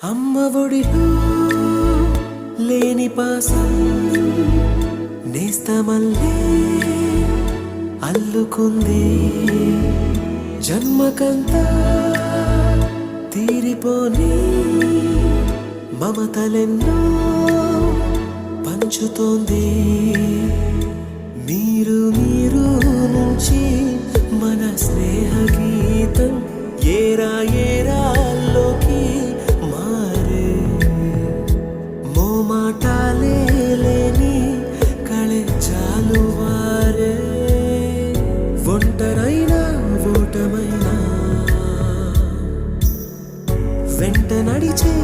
అమ్మ ఒడిలో లేని పాసం నేస్తమల్లే అల్లుకుంది జన్మకంతా తీరిపోని మమతలెన్నో పంచుతోంది మీరు మీరు నుంచి మన స్నేహ గీతం ఏరా ఏరాల్లోకి మారే మోమాటాలే లేని కళే చాలు వారే ఒంటరైనా ఓటమైనా వెంట నడిచే